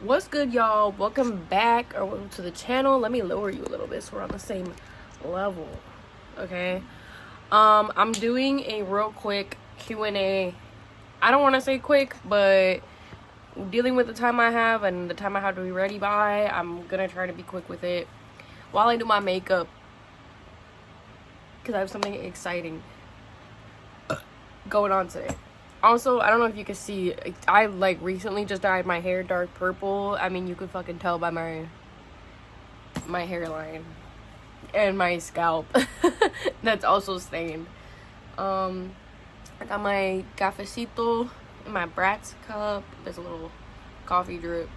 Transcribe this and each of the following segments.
What's good, y'all? Welcome back or welcome to the channel. Let me lower you a little bit so we're on the same level. Okay. I'm doing a real quick Q&A. I don't want to say quick, but dealing with the time I have and the time I have to be ready by, I'm gonna try to be quick with it while I do my makeup, because I have something exciting going on today. Also, I don't know if you can see, I like recently just dyed my hair dark purple. I mean, you could fucking tell by my hairline and my scalp that's also stained. I got my cafecito in my Bratz cup. There's a little coffee drip.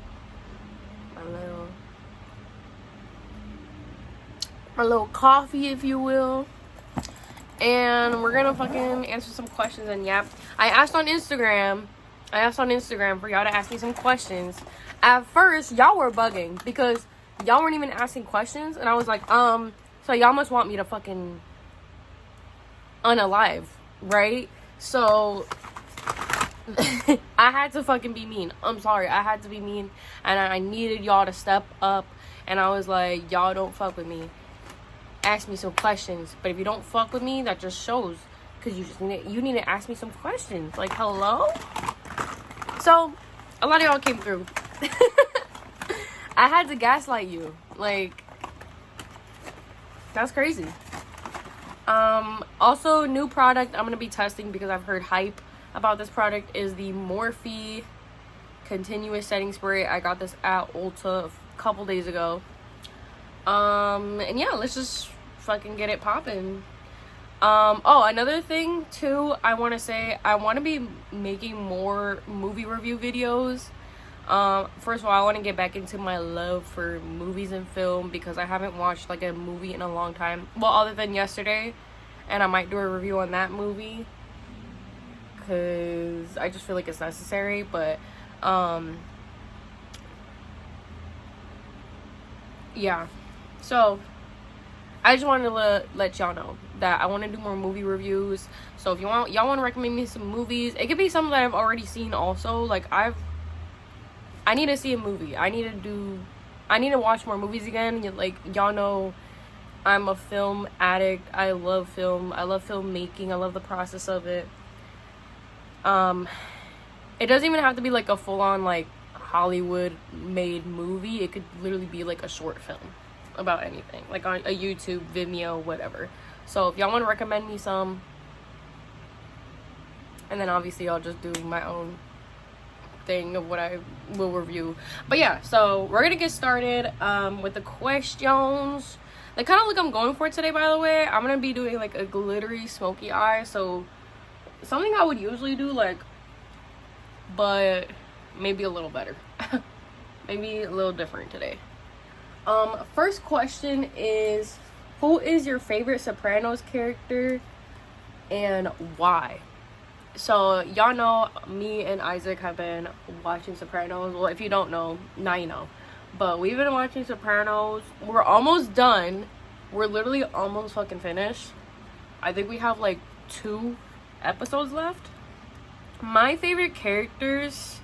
My little coffee, if you will. And we're gonna fucking answer some questions. And yep, I asked on Instagram for y'all to ask me some questions. At first, y'all were bugging because y'all weren't even asking questions, and I was like, so y'all must want me to fucking unalive, right? So I had to fucking be mean. I'm sorry, I had to be mean, and I needed y'all to step up. And I was like, y'all don't fuck with me, ask me some questions. But if you don't fuck with me, that just shows, because you need to ask me some questions. Like, hello? So a lot of y'all came through. I had to gaslight you. Like, that's crazy. Also, new product I'm gonna be testing because I've heard hype about this product is the Morphe continuous setting spray. I got this at Ulta a couple days ago. And yeah, let's just fucking get it popping. Oh, another thing too, I want to say, I want to be making more movie review videos. First of all, I want to get back into my love for movies and film, because I haven't watched like a movie in a long time. Well, other than yesterday, and I might do a review on that movie, because I just feel like it's necessary. But, yeah. So, I just wanted to let y'all know that I want to do more movie reviews. So if y'all want to recommend me some movies, it could be something that I've already seen also. Like, I need to see a movie. I need to watch more movies again. Like, y'all know I'm a film addict. I love film. I love filmmaking. I love the process of it. It doesn't even have to be like a full-on like Hollywood made movie. It could literally be like a short film about anything, like on a YouTube, Vimeo, whatever. So if y'all want to recommend me some, and then obviously I'll just do my own thing of what I will review. But yeah, so we're gonna get started with the questions. The kind of look I'm going for today, by the way, I'm gonna be doing like a glittery smoky eye. So something I would usually do, like, but maybe a little better. Maybe a little different today. First question is, who is your favorite Sopranos character and why? So y'all know me and Isaac have been watching Sopranos. Well, if you don't know, now you know. But we've been watching Sopranos. We're almost done. We're literally almost fucking finished. I think we have like 2 episodes left. My favorite characters,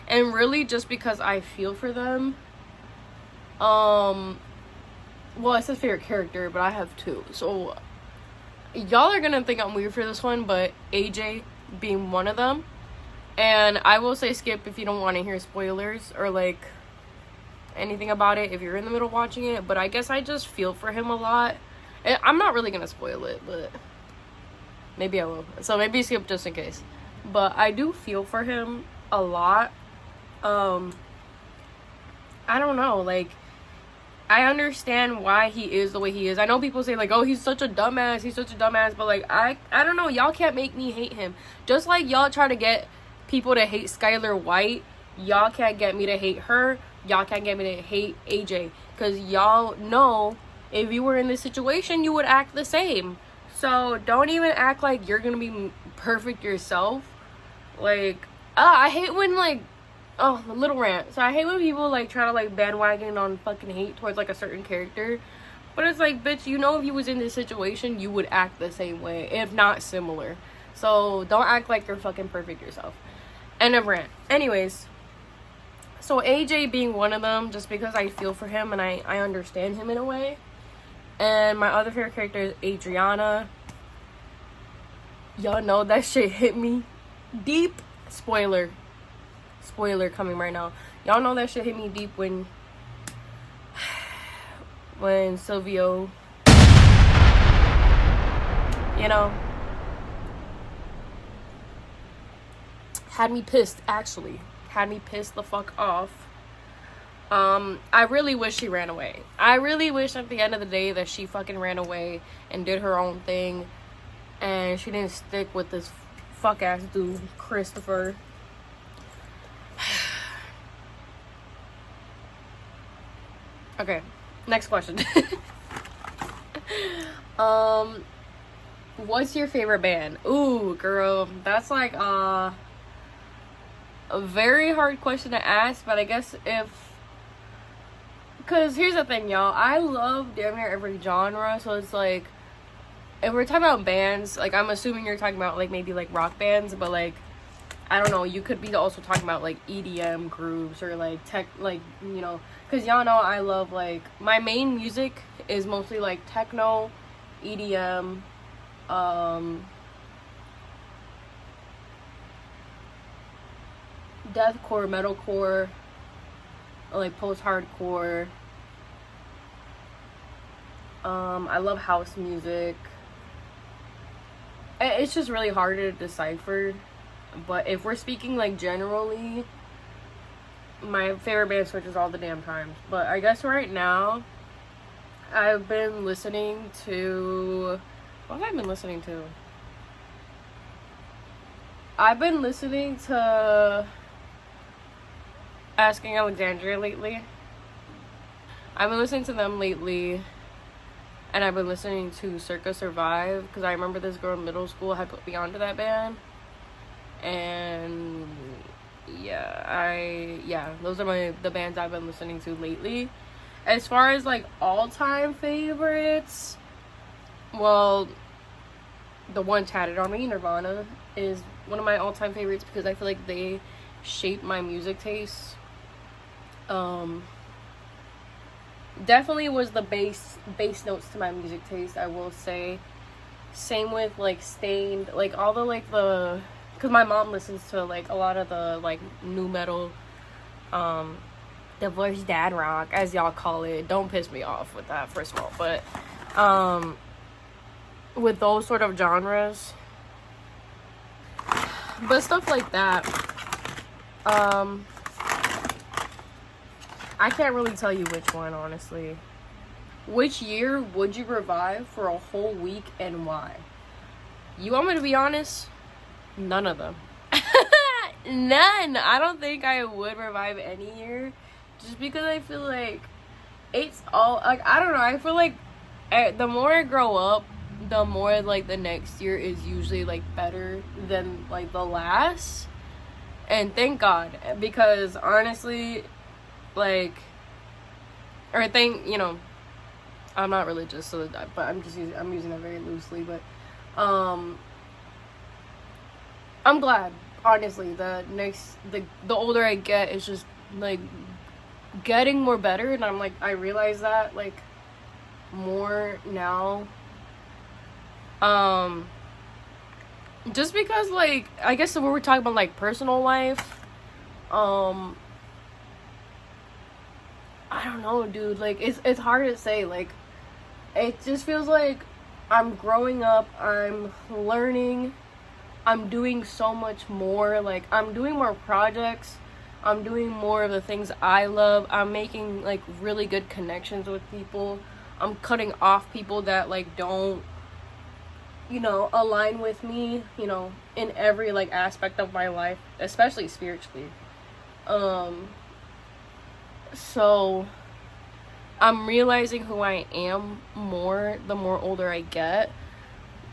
and really just because I feel for them, well, it says favorite character, but I have 2. So y'all are gonna think I'm weird for this one, but AJ being one of them. And I will say skip if you don't want to hear spoilers or like anything about it if you're in the middle watching it. But I guess I just feel for him a lot. I'm not really gonna spoil it, but maybe I will. So maybe skip just in case. But I do feel for him a lot. I don't know, like, I understand why he is the way he is. I know people say like, oh, he's such a dumbass, but like, I don't know, y'all can't make me hate him. Just like y'all try to get people to hate Skylar White, y'all can't get me to hate her. Y'all can't get me to hate AJ, because y'all know if you were in this situation, you would act the same. So don't even act like you're gonna be perfect yourself. Like, I hate when, like, oh, a little rant. So I hate when people like try to like bandwagon on fucking hate towards like a certain character. But it's like, bitch, you know, if you was in this situation, you would act the same way, if not similar. So don't act like you're fucking perfect yourself. End of rant. Anyways, So AJ being one of them, just because I feel for him and I understand him in a way. And my other favorite character is Adriana. Y'all know that shit hit me deep. Spoiler coming right now. Y'all know that shit hit me deep when Silvio, you know, had me pissed the fuck off. I really wish she ran away. I really wish at the end of the day that she fucking ran away and did her own thing and she didn't stick with this fuck ass dude, Christopher. Okay, next question. What's your favorite band? Ooh, girl, that's like a very hard question to ask, but I guess because here's the thing, y'all, I love damn near every genre, so it's like, if we're talking about bands, like, I'm assuming you're talking about, like, maybe, like, rock bands, but, like, I don't know, you could be also talking about, like, EDM groups, or, like, tech, like, you know, because y'all know I love, like, my main music is mostly, like, techno, EDM, deathcore, metalcore, like, post-hardcore, I love house music. It's just really hard to decipher, but if we're speaking, like, generally, my favorite band switches all the damn times. But I guess right now, I've been listening to... What have I been listening to? I've been listening to Asking Alexandria lately. I've been listening to them lately. And I've been listening to Circa Survive, because I remember this girl in middle school had put me onto that band. And yeah, those are the bands I've been listening to lately. As far as, like, all-time favorites, well, the one tatted on me, Nirvana, is one of my all-time favorites because I feel like they shaped my music taste. Definitely was the bass notes to my music taste, I will say. Same with, like, Stained, like, all the, like, because my mom listens to, like, a lot of the, like, new metal, divorce dad rock, as y'all call it. Don't piss me off with that, first of all, but, with those sort of genres, but stuff like that, I can't really tell you which one, honestly. Which year would you revive for a whole week and why? You want me to be honest? None of them. None. I don't think I would revive any year. Just because I feel like it's all, like, I don't know. I feel like the more I grow up, the more, like, the next year is usually, like, better than, like, the last. And thank God. Because honestly, like, or you know, I'm not religious, so but I'm using that very loosely, but I'm glad, honestly. The older I get, it's just, like, getting more better, and I'm like, I realize that, like, more now, just because, like, I guess when we're talking about, like, personal life, I don't know, dude, like, it's hard to say, like, it just feels like I'm growing up, I'm learning, I'm doing so much more, like, I'm doing more projects, I'm doing more of the things I love, I'm making, like, really good connections with people, I'm cutting off people that, like, don't, you know, align with me, you know, in every, like, aspect of my life, especially spiritually, so I'm realizing who I am more the more older I get.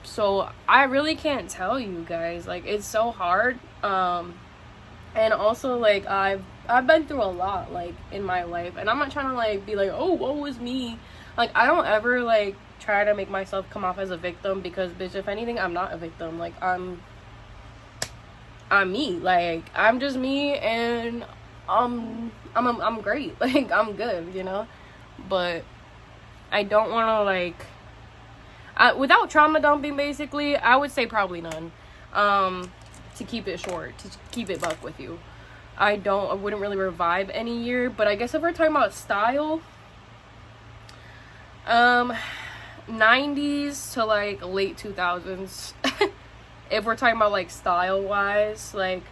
So I really can't tell you guys. Like, it's so hard. And also, like, I've been through a lot, like, in my life. And I'm not trying to, like, be like, oh, woe is me. Like, I don't ever, like, try to make myself come off as a victim. Because, bitch, if anything, I'm not a victim. Like, I'm me. Like, I'm just me, and I'm great. Like, I'm good, you know? But I don't want to, like, without trauma dumping, basically, I would say probably none. To keep it short, to keep it buck with you. I wouldn't really revive any year, but I guess if we're talking about style, 90s to, like, late 2000s. If we're talking about, like, style-wise, like,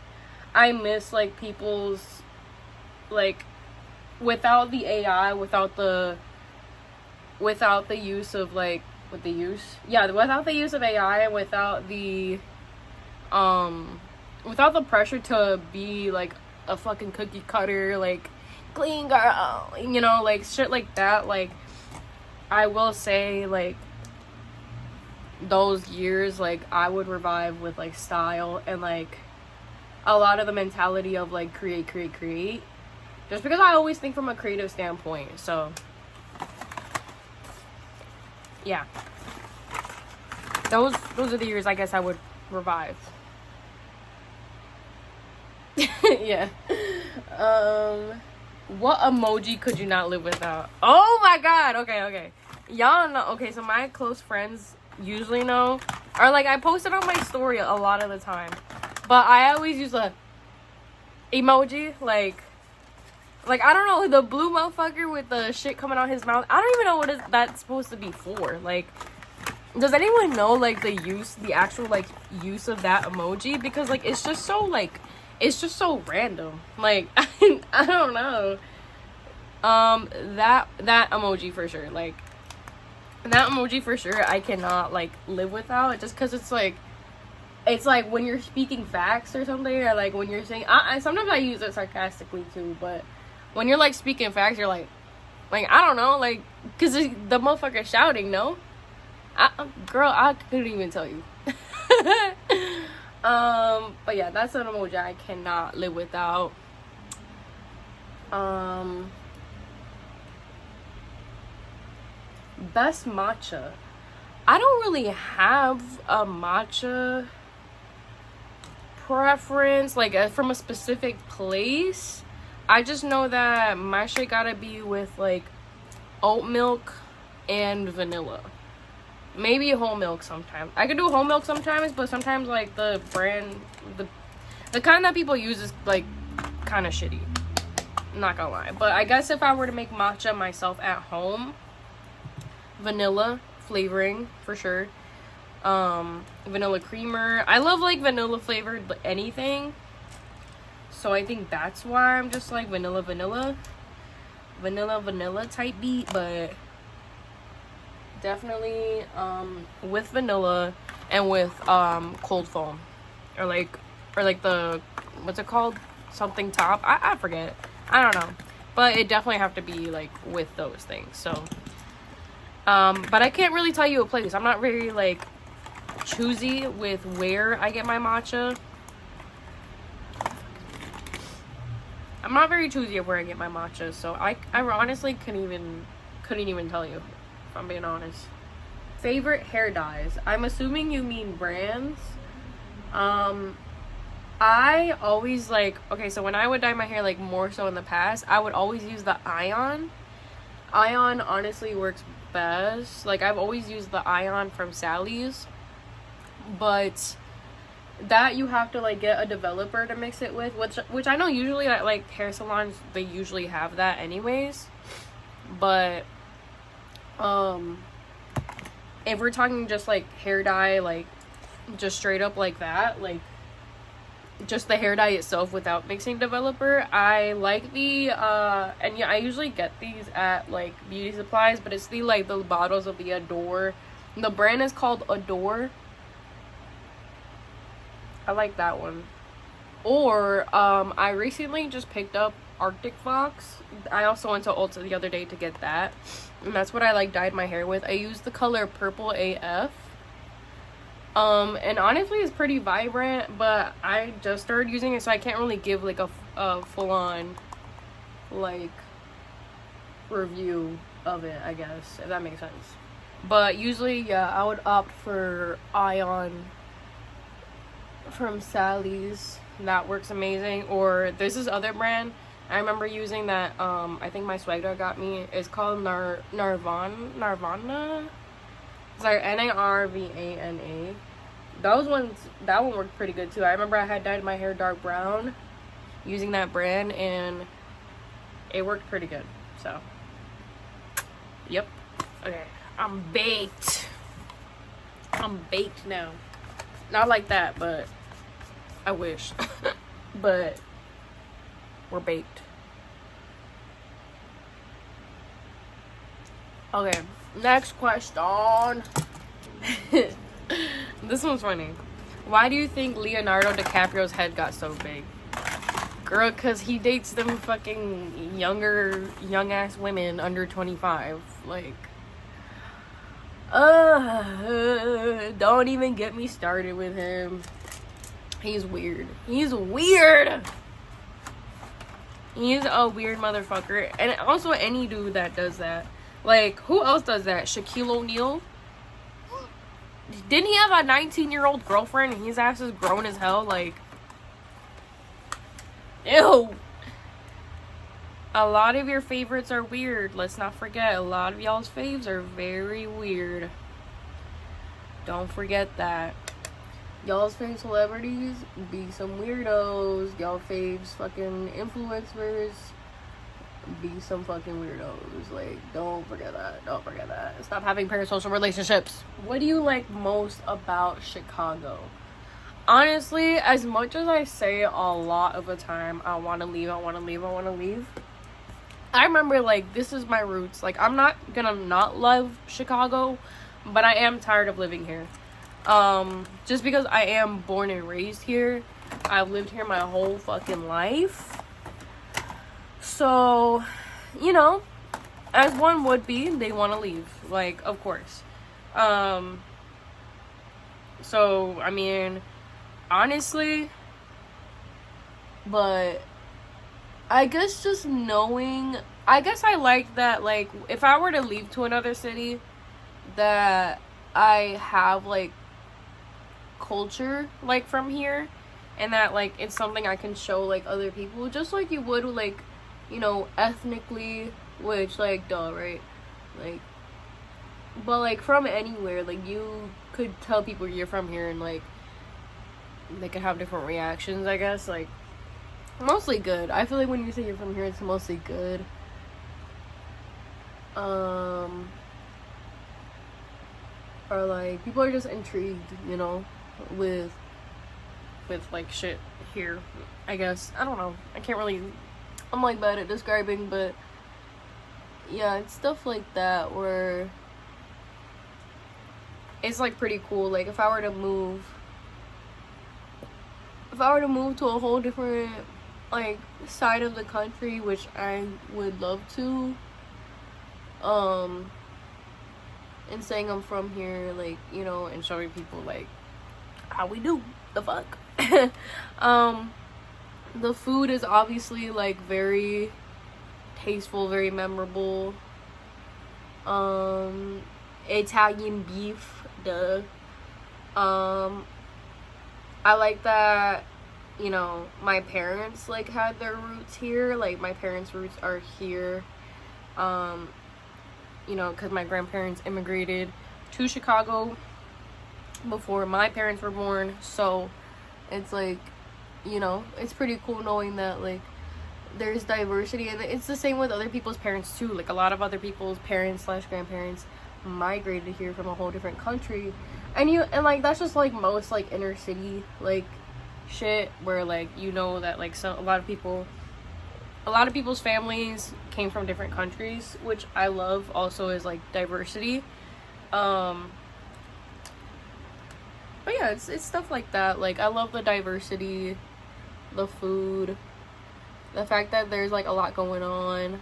I miss, like, people's, like, without the AI, without the use of, like, without the use of AI, and without the pressure to be, like, a fucking cookie cutter, like, clean girl, you know, like, shit like that, like, I will say, like, those years, like, I would revive with, like, style and, like, a lot of the mentality of, like, create, just because I always think from a creative standpoint. So yeah, those are the years I guess I would revive. Yeah. What emoji could you not live without? Oh my god. Okay, y'all know. Okay, so my close friends usually know, or, like, I post it on my story a lot of the time, but I always use a emoji, like I don't know, the blue motherfucker with the shit coming out his mouth. I don't even know what that's supposed to be for. Like, does anyone know, like, the actual, like, use of that emoji? Because, like, it's just so, like, it's just so random. Like, I don't know. That emoji for sure. Like, that emoji for sure I cannot, like, live without, just because it's like when you're speaking facts or something, or, like, when you're saying, sometimes I use it sarcastically too, but when you're, like, speaking facts, you're like, I don't know, like, because the motherfucker shouting, no? Girl, I couldn't even tell you. But yeah, that's an emoji I cannot live without. Best matcha. I don't really have a matcha preference, like, from a specific place. I just know that my shit gotta be with, like, oat milk and vanilla. Maybe whole milk sometimes. I could do whole milk sometimes, but sometimes, like, the brand, the kind that people use is, like, kind of shitty. Not gonna lie. But I guess if I were to make matcha myself at home, vanilla flavoring for sure. Vanilla creamer. I love, like, vanilla flavored anything. So I think that's why I'm just, like, vanilla type beat. But definitely with vanilla and with cold foam, or like the, what's it called, something top, I forget, I don't know, but it definitely have to be, like, with those things. So but I can't really tell you a place. I'm not very, like, choosy with where I get my matcha. I'm not very choosy of where I get my matcha, so I honestly couldn't even tell you, if I'm being honest. Favorite hair dyes. I'm assuming you mean brands. I always, like, okay, so when I would dye my hair, like, more so in the past, I would always use the Ion. Ion honestly works best. Like, I've always used the Ion from Sally's, but that you have to, like, get a developer to mix it with, which I know usually at, like, hair salons they usually have that anyways. But if we're talking just, like, hair dye, like, just straight up like that, like, just the hair dye itself without mixing developer, I like the and yeah, I usually get these at, like, beauty supplies, but it's the, like, the bottles of the Adore. The brand is called Adore. I like that one. Or I recently just picked up Arctic Fox. I also went to Ulta the other day to get that, and that's what I, like, dyed my hair with. I used the color Purple AF. And honestly, it's pretty vibrant, but I just started using it, so I can't really give, like, a full-on, like, review of it, I guess, if that makes sense. But usually, yeah, I would opt for Ion from Sally's. That works amazing. Or there's this other brand I remember using that. I think my swag dog got me. It's called Narvana. It's like Narvana. That one worked pretty good too. I remember I had dyed my hair dark brown using that brand, and it worked pretty good. So, yep. Okay, I'm baked. I'm baked now. Not like that, but I wish. But we're baked. Okay, next question. This one's funny. Why do you think Leonardo DiCaprio's head got so big? Girl, cause he dates them fucking young ass women under 25. Like, don't even get me started with him. He's weird. He's a weird motherfucker. And also any dude that does that. Like, who else does that? Shaquille O'Neal? Didn't he have a 19-year-old girlfriend and his ass is grown as hell? Like, ew. A lot of your favorites are weird. Let's not forget, a lot of y'all's faves are very weird. Don't forget that. Y'all's fave celebrities be some weirdos. Y'all faves fucking influencers be some fucking weirdos. Like, don't forget that. Don't forget that. Stop having parasocial relationships. What do you like most about Chicago? Honestly, as much as I say a lot of the time, I want to leave, I remember, like, this is my roots. Like, I'm not gonna not love Chicago, but I am tired of living here. Just because I am born and raised here. I've lived here my whole fucking life. So, you know, as one would be, they want to leave. Like, of course. So, I mean, honestly, but I guess just knowing, I guess I like that, like, if I were to leave to another city, that I have, like, culture, like, from here, and that, like, it's something I can show, like, other people, just like you would, like, you know, ethnically, which, like, duh, right? Like, but, like, from anywhere, like, you could tell people you're from here, and, like, they could have different reactions, I guess, like, mostly good. I feel like when you say you're from here, it's mostly good. Or, like, people are just intrigued, you know, with like, shit here, I guess. I don't know. I can't really, I'm, like, bad at describing, but, yeah, it's stuff like that where it's, like, pretty cool. Like, if I were to move to a whole different, like, side of the country, which I would love to, and saying I'm from here, like, you know, and showing people, like, how we do, the fuck. The food is obviously, like, very tasteful, very memorable. Italian beef, duh. I like that, you know, my parents, like, had their roots here. Like, my parents' roots are here. You know, because my grandparents immigrated to Chicago before my parents were born. So, it's, like, you know, it's pretty cool knowing that, like, there's diversity. And it's the same with other people's parents, too. Like, a lot of other people's parents/grandparents migrated here from a whole different country. And, like, that's just, like, most, like, inner city, like, shit, where, like, you know that, like, a lot of people's families came from different countries, which I love also is, like, diversity. But yeah, it's stuff like that. Like, I love the diversity, the food, the fact that there's, like, a lot going on,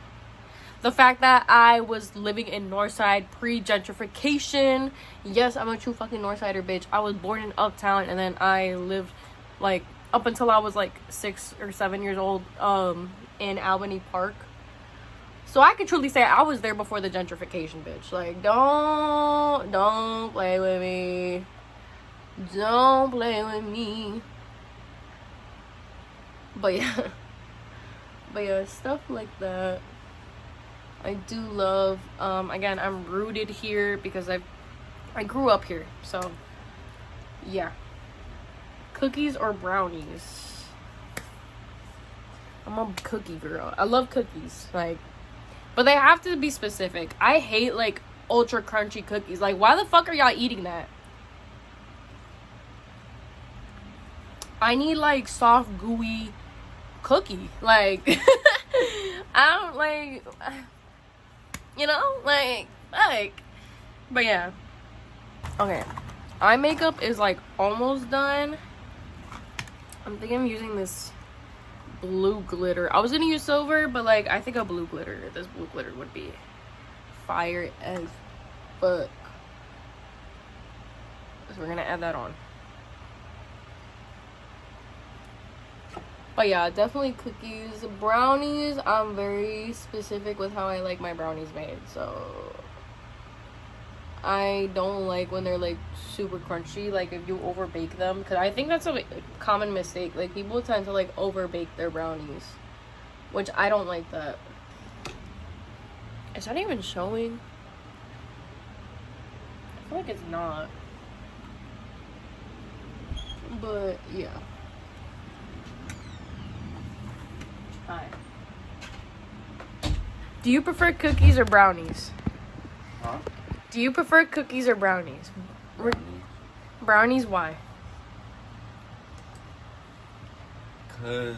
the fact that I was living in Northside pre-gentrification. Yes, I'm a true fucking Northsider, bitch. I was born in Uptown, and then I lived, like, up until I was, like, 6 or 7 years old, in Albany Park. So I could truly say I was there before the gentrification, bitch. Like, don't play with me. Don't play with me. But yeah. But yeah, stuff like that I do love. Again, I'm rooted here because I grew up here. So yeah. Cookies or brownies? I'm a cookie girl. I love cookies, like, but they have to be specific. I hate like ultra crunchy cookies. Like, why the fuck are y'all eating that? I need like soft, gooey cookie. Like, I don't like, you know, like. But yeah. Okay, eye makeup is like almost done. I'm thinking of using this blue glitter. I was gonna use silver, but like I think this blue glitter would be fire as fuck. So we're gonna add that on. But yeah, definitely cookies. Brownies, I'm very specific with how I like my brownies made. So I don't like when they're like super crunchy, like if you overbake them, because I think that's a common mistake. Like, people tend to like overbake their brownies, which I don't like that. Is that even showing? I feel like it's not, but yeah. Hi. Do you prefer cookies or brownies? Huh? Do you prefer cookies or brownies? Brownies, why? Cause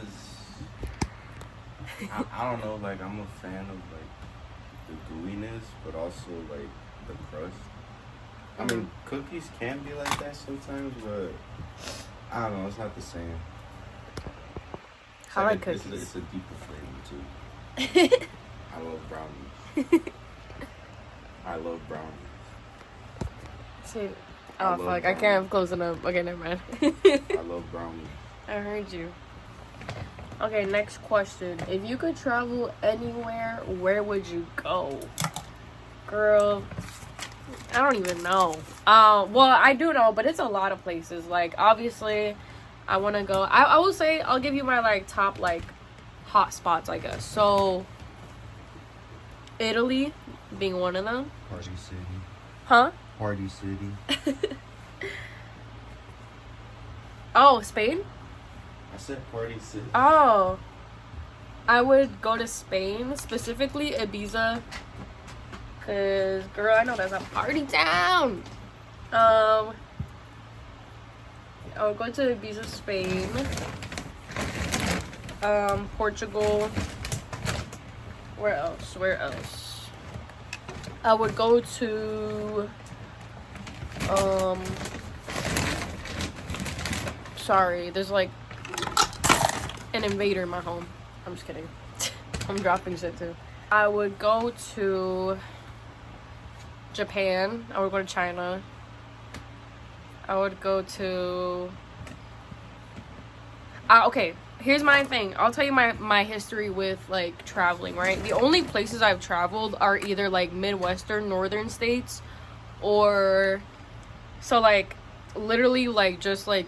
I don't know, like, I'm a fan of like the gooiness, but also like the crust. I mean, cookies can be like that sometimes, but I don't know, it's not the same. I like cookies. It's a deeper flavor too. I love brownies. I love brownies. See, oh fuck, I can't have close enough. Okay, never mind. I love brownies. I heard you. Okay, next question. If you could travel anywhere, where would you go? Girl, I don't even know. Well, I do know, but it's a lot of places. Like, obviously, I want to go. I will say, I'll give you my, like, top, like, hot spots, I guess. So, Italy being one of them. Party City. Huh? Party City. Oh, Spain? I said Party City. Oh. I would go to Spain, specifically Ibiza. Cause, girl, I know that's a party town. I would go to Ibiza, Spain. Portugal. Where else? I would go to, sorry, there's like an invader in my home. I'm just kidding. I'm dropping shit too. I would go to Japan. I would go to China. I would go to, okay, here's my thing. I'll tell you my history with like traveling, right? The only places I've traveled are either like Midwestern, northern states, or so like literally like just like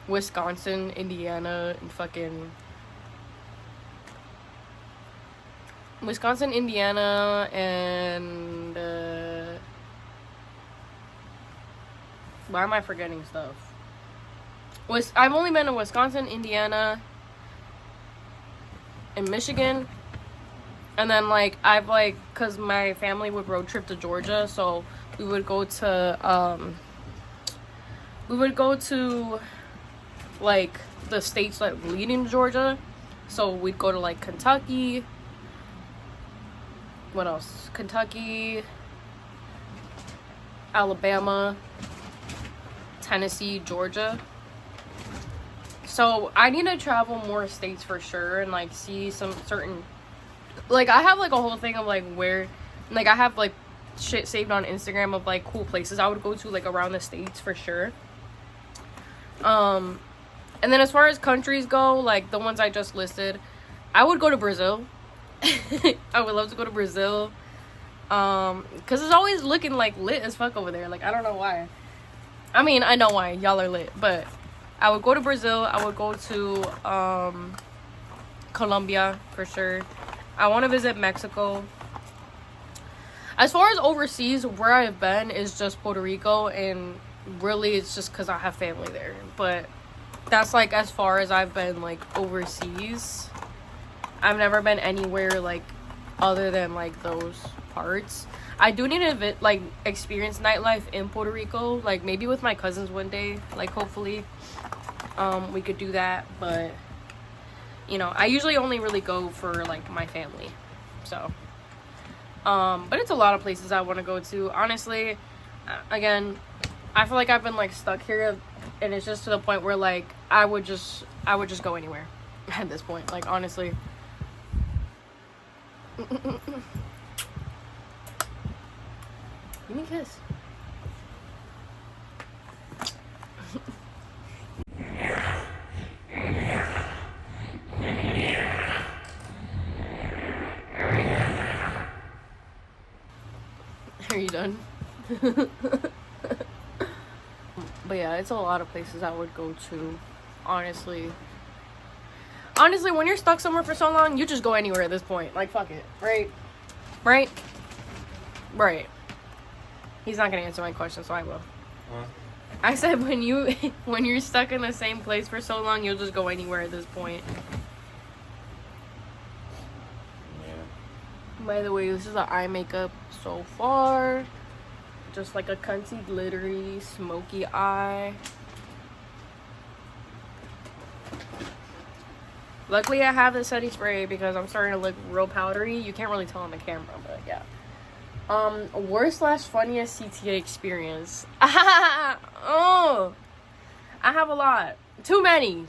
Wisconsin, Indiana, and fucking Wisconsin, Indiana, and why am I forgetting stuff? I've only been to Wisconsin, Indiana, and Michigan, and then like I've like, cause my family would road trip to Georgia, so we would go to like the states like leading Georgia, so we'd go to like Kentucky. What else? Kentucky, Alabama, Tennessee, Georgia. So I need to travel more states for sure and like see some certain, like I have like a whole thing of like where, like I have like shit saved on Instagram of like cool places I would go to like around the states for sure. And then as far as countries go, like the ones I just listed, I would go to Brazil. I would love to go to Brazil. Cause it's always looking like lit as fuck over there. Like I don't know why. I mean, I know why, y'all are lit, but I would go to Brazil. I would go to Colombia for sure. I want to visit Mexico. As far as overseas, where I've been is just Puerto Rico, and really it's just because I have family there. But that's like as far as I've been like overseas. I've never been anywhere like other than like those parts. I do need to like experience nightlife in Puerto Rico, like maybe with my cousins one day, like hopefully we could do that. But you know, I usually only really go for like my family. So but it's a lot of places I want to go to, honestly. Again, I feel like I've been like stuck here, and it's just to the point where like I would just go anywhere at this point, like honestly. Give me a kiss. Are you done? But yeah, it's a lot of places I would go to, honestly. Honestly, when you're stuck somewhere for so long, you just go anywhere at this point. Like, fuck it. Right? He's not gonna answer my question, so I will. Huh? I said when you're stuck in the same place for so long, you'll just go anywhere at this point. Yeah. By the way, this is the eye makeup so far. Just like a cunty, glittery, smoky eye. Luckily, I have the setting spray because I'm starting to look real powdery. You can't really tell on the camera, but yeah. Worst/funniest CTA experience. Oh, I have a lot. Too many.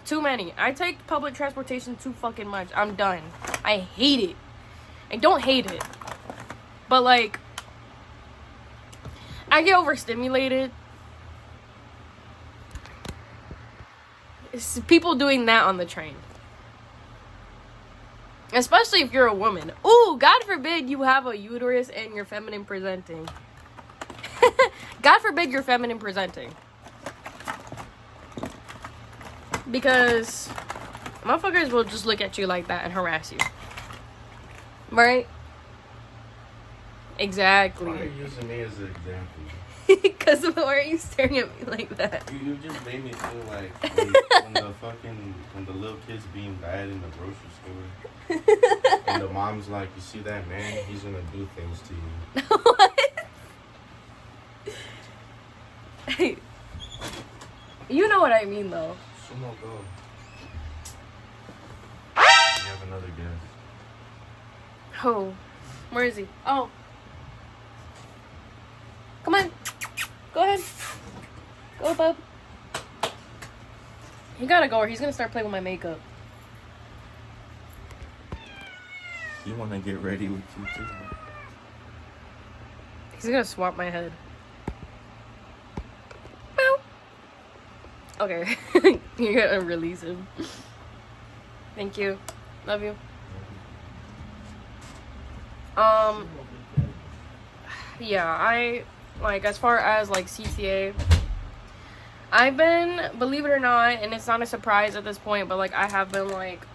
I take public transportation too fucking much. I'm done. I hate it. I don't hate it, but like, I get overstimulated. It's people doing that on the train. Especially if you're a woman. Ooh, God forbid you have a uterus and you're feminine presenting. God forbid you're feminine presenting. Because motherfuckers will just look at you like that and harass you. Right? Exactly. Why are you using me as an example? Because why are you staring at me like that? You just made me feel like when the little kid's being bad in the grocery store, and the mom's like, "You see that man? He's gonna do things to you." What? You know what I mean, though. Sumo, go. You have another guest. Oh, where is he? Oh, come on. Go ahead. Go, bub. He gotta go or he's gonna start playing with my makeup. You wanna get ready with you too? He's gonna swap my head. Meow. Okay. You're gonna release him. Thank you. Love you. Yeah, I like, as far as like CTA, I've been, believe it or not, and it's not a surprise at this point, but like I have been like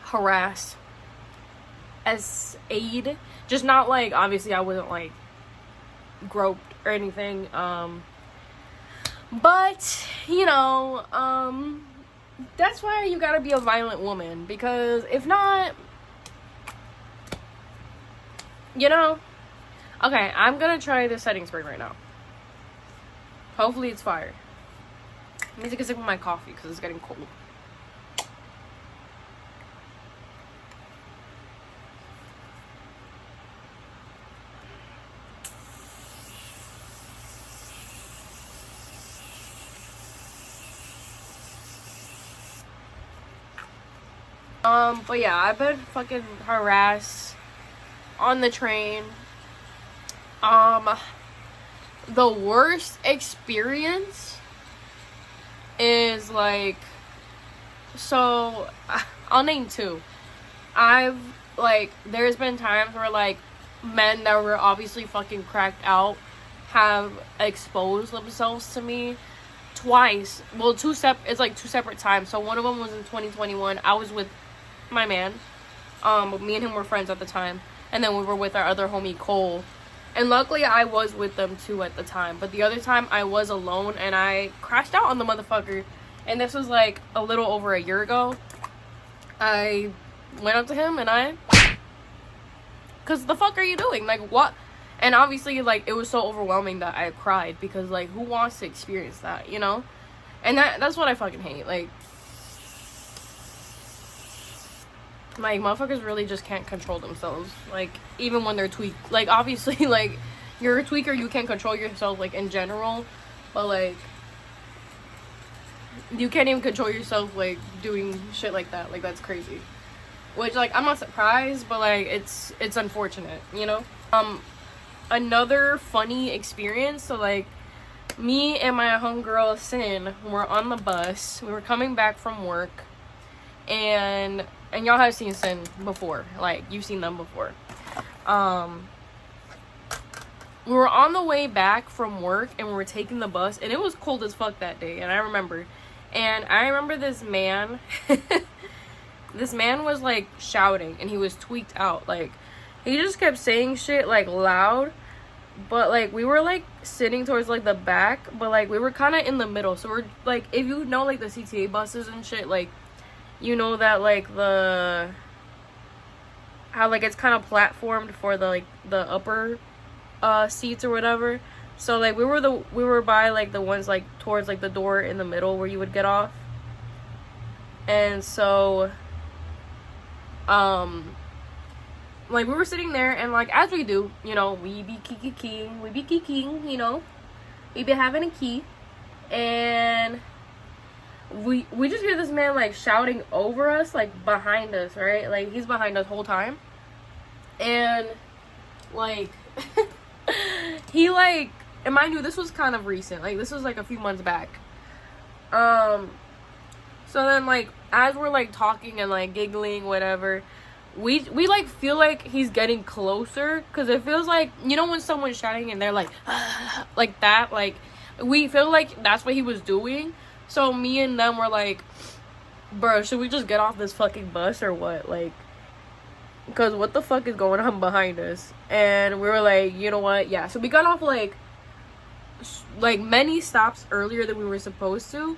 harassed as aid. Just not like, obviously I wasn't like groped or anything, but you know, that's why you gotta be a violent woman, because if not, you know. Okay, I'm gonna try the setting spray right now. Hopefully it's fire. I need to get a sip of my coffee because it's getting cold. But yeah, I've been fucking harassed on the train. The worst experience is like, so I'll name two. There's been times where like men that were obviously fucking cracked out have exposed themselves to me twice. Well, it's like two separate times. So one of them was in 2021. I was with my man. Me and him were friends at the time, and then we were with our other homie Cole, and luckily I was with them too at the time. But the other time I was alone, and I crashed out on the motherfucker. And this was like a little over a year ago. I went up to him and cause the fuck are you doing? Like, what? And obviously, like, it was so overwhelming that I cried, because like, who wants to experience that, you know? And that's what I fucking hate. Like motherfuckers really just can't control themselves, like, even when they're tweaked. Like, obviously, like, you're a tweaker, you can't control yourself, like, in general, but like, you can't even control yourself, like, doing shit like that. Like, that's crazy. Which, like, I'm not surprised, but like, it's unfortunate, you know? Another funny experience, so like, me and my homegirl Sin were on the bus. We were coming back from work, and y'all have seen Sin before. Like, you've seen them before. We were on the way back from work, and we were taking the bus, and it was cold as fuck that day, and I remember this man this man was like shouting, and he was tweaked out. Like, he just kept saying shit like loud, but like, we were like sitting towards like the back, but like, we were kind of in the middle. So we're like, if you know like the CTA buses and shit, like, you know that like how like it's kind of platformed for the like the upper seats or whatever. So like, we were by like the ones like towards like the door in the middle where you would get off. And so like, we were sitting there, and like, as we do, you know, we be kicking, you know, we be having a key, and we just hear this man like shouting over us, like behind us, right? Like, he's behind us whole time, and like he like, and mind you, this was kind of recent, like, this was like a few months back. So then, like, as we're like talking and like giggling, whatever, we like feel like he's getting closer, because it feels like, you know, when someone's shouting and they're like like that, like, we feel like that's what he was doing. So me and them were like, bro, should we just get off this fucking bus or what? Like, because what the fuck is going on behind us? And we were like, you know what? Yeah. So we got off like many stops earlier than we were supposed to.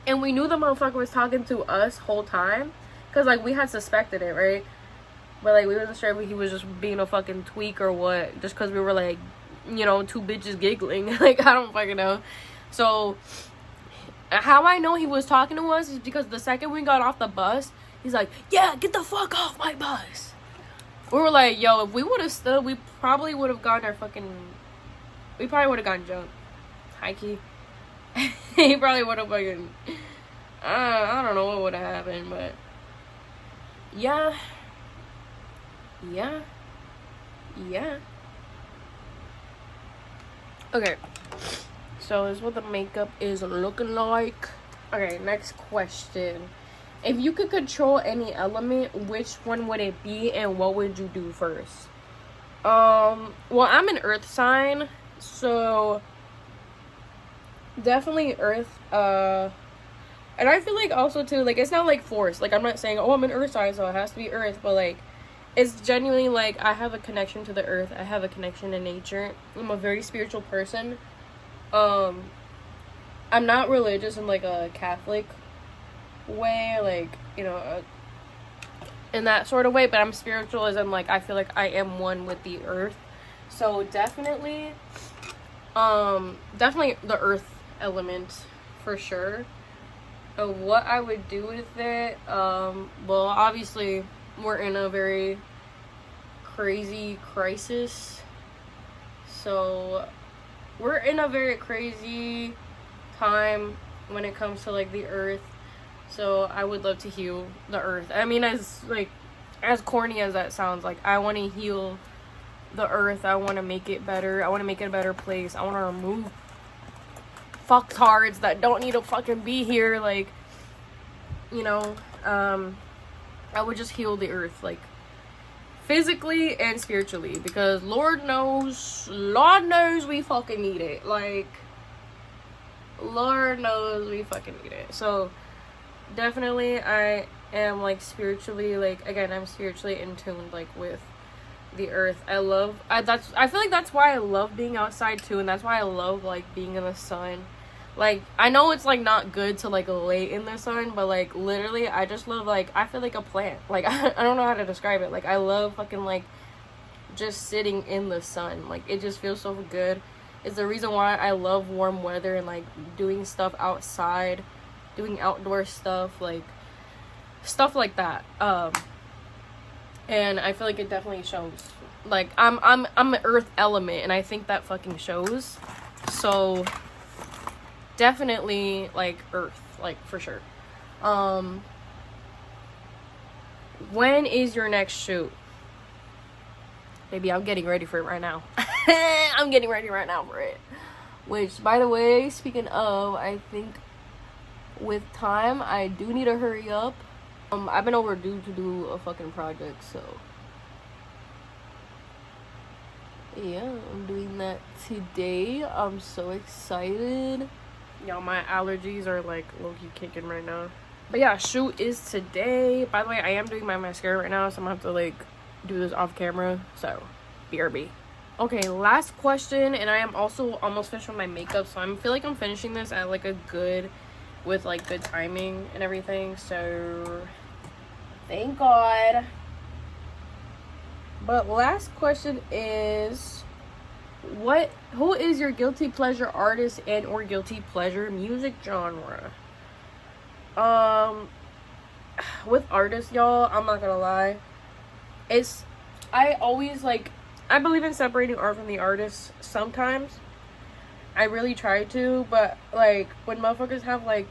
And we knew the motherfucker was talking to us whole time, because like, we had suspected it, right? But like, we wasn't sure if he was just being a fucking tweak or what, just because we were like, you know, two bitches giggling. Like, I don't fucking know. So how I know he was talking to us is because the second we got off the bus, he's like, yeah, get the fuck off my bus. We were like, yo, if we would have stood, we probably would have gotten jumped. High key. He probably would have fucking, I don't know what would have happened, but yeah. Okay, so this is what the makeup is looking like. Okay, next question. If you could control any element, which one would it be, and what would you do first? Well, I'm an earth sign, so definitely earth. And I feel like also too, like, it's not like forced. Like, I'm not saying, oh, I'm an earth sign, so it has to be earth, but like, it's genuinely like, I have a connection to the earth. I have a connection to nature. I'm a very spiritual person. I'm not religious in like a Catholic way, like, you know, in that sort of way, but I'm spiritual as in like, I feel like I am one with the earth. So definitely the earth element for sure. What I would do with it, well, obviously we're in a very crazy crisis, so we're in a very crazy time when it comes to like the earth. So I would love to heal the earth. I mean, as corny as that sounds, like, I want to heal the earth. I want to make it better. I want to make it a better place. I want to remove fucktards that don't need to fucking be here. Like, you know, I would just heal the earth, like, physically and spiritually, because Lord knows we fucking need it. Like, Lord knows we fucking need it. So definitely I am like spiritually, like, again, I'm spiritually in tune like with the earth. I feel like that's why I love being outside too, and that's why I love like being in the sun. Like, I know it's like not good to like lay in the sun, but like literally I just love, like, I feel like a plant. Like, I don't know how to describe it. Like, I love fucking like just sitting in the sun. Like, it just feels so good. It's the reason why I love warm weather and like doing stuff outside, doing outdoor stuff, like stuff like that. And I feel like it definitely shows. Like, I'm an earth element, and I think that fucking shows. So definitely like earth, like, for sure. When is your next shoot? Baby, I'm getting ready for it right now. I'm getting ready right now for it. Which, by the way, speaking of, I think with time, I do need to hurry up. I've been overdue to do a fucking project, so yeah, I'm doing that today. I'm so excited. Y'all, my allergies are like low-key kicking right now. But yeah, shoot is today. By the way, I am doing my mascara right now, so I'm gonna have to like do this off camera, so BRB. Okay, last question, and I am also almost finished with my makeup, so I feel like I'm finishing this at like a good, with like good timing and everything, so thank God. But last question is, who is your guilty pleasure artist and or guilty pleasure music genre? With artists, y'all, I'm not gonna lie, I always like, I believe in separating art from the artist sometimes. I really try to, but like when motherfuckers have like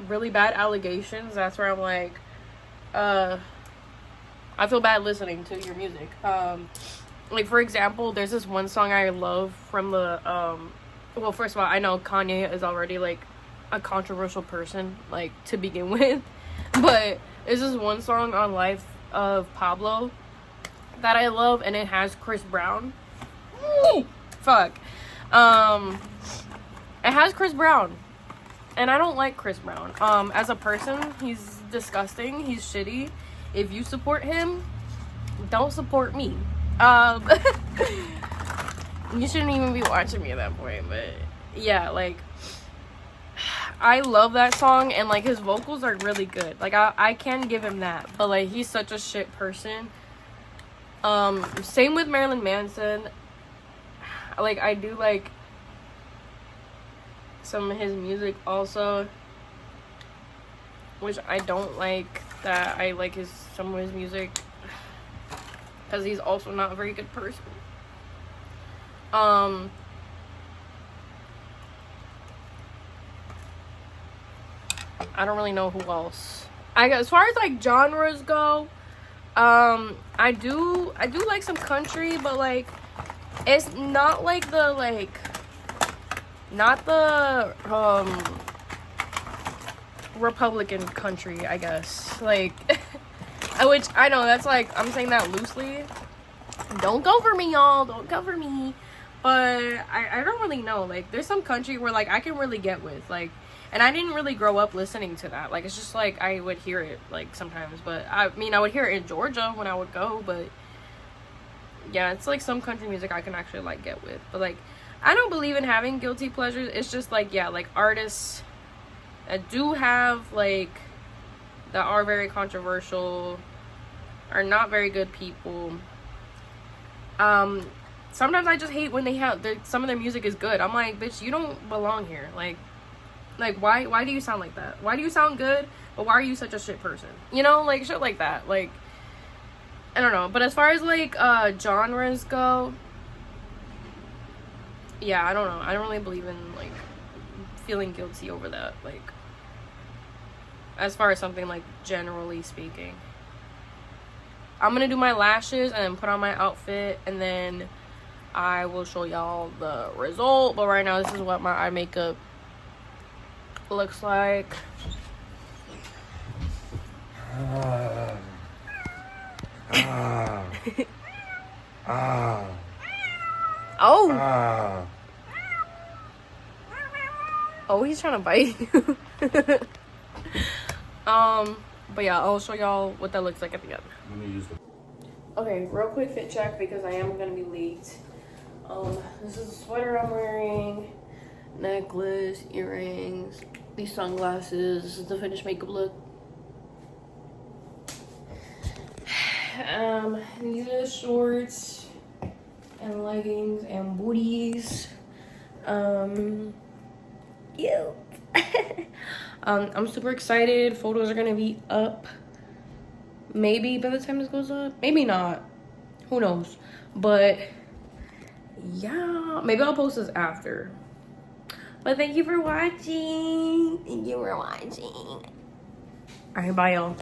really bad allegations, that's where I'm like, I feel bad listening to your music. Like, for example, there's this one song I love from the, well, first of all, I know Kanye is already, like, a controversial person, like, to begin with. But there's this one song on Life of Pablo that I love, and it has Chris Brown. Fuck. It has Chris Brown. And I don't like Chris Brown. As a person, he's disgusting. He's shitty. If you support him, don't support me. You shouldn't even be watching me at that point, but yeah, like, I love that song, and like his vocals are really good. Like, I can give him that, but like he's such a shit person. Same with Marilyn Manson. Like, I do like some of his music also, which I don't like that I like some of his music, because he's also not a very good person. I don't really know who else. As far as like genres go, I do like some country, but like it's not like the Republican country, I guess. Like, which I know that's like, I'm saying that loosely. Don't go for me, y'all. Don't go for me. But I don't really know. Like, there's some country where like I can really get with, like, and I didn't really grow up listening to that. Like, it's just like I would hear it like sometimes, but I mean I would hear it in Georgia when I would go, but yeah, it's like some country music I can actually like get with. But like, I don't believe in having guilty pleasures. It's just like, yeah, like artists that do have like, that are very controversial, are not very good people. Sometimes I just hate when they have some of their music is good. I'm like, bitch, you don't belong here. Like why do you sound like that? Why do you sound good, but why are you such a shit person? You know, like shit like that. Like, I don't know. But as far as like genres go, yeah, I don't know. I don't really believe in like feeling guilty over that, like, as far as something like generally speaking. I'm gonna do my lashes and then put on my outfit, and then I will show y'all the result. But right now, this is what my eye makeup looks like. Oh. Oh, he's trying to bite you. But yeah, I'll show y'all what that looks like at the end. I'm gonna use the. Okay, real quick fit check because I am gonna be late. This is the sweater I'm wearing, necklace, earrings, these sunglasses. This is the finished makeup look. These are the shorts and leggings and booties. Cute. I'm super excited. Photos are gonna be up. Maybe by the time this goes up, maybe not. Who knows? But yeah, maybe I'll post this after. But thank you for watching. Thank you for watching. All right, bye, y'all.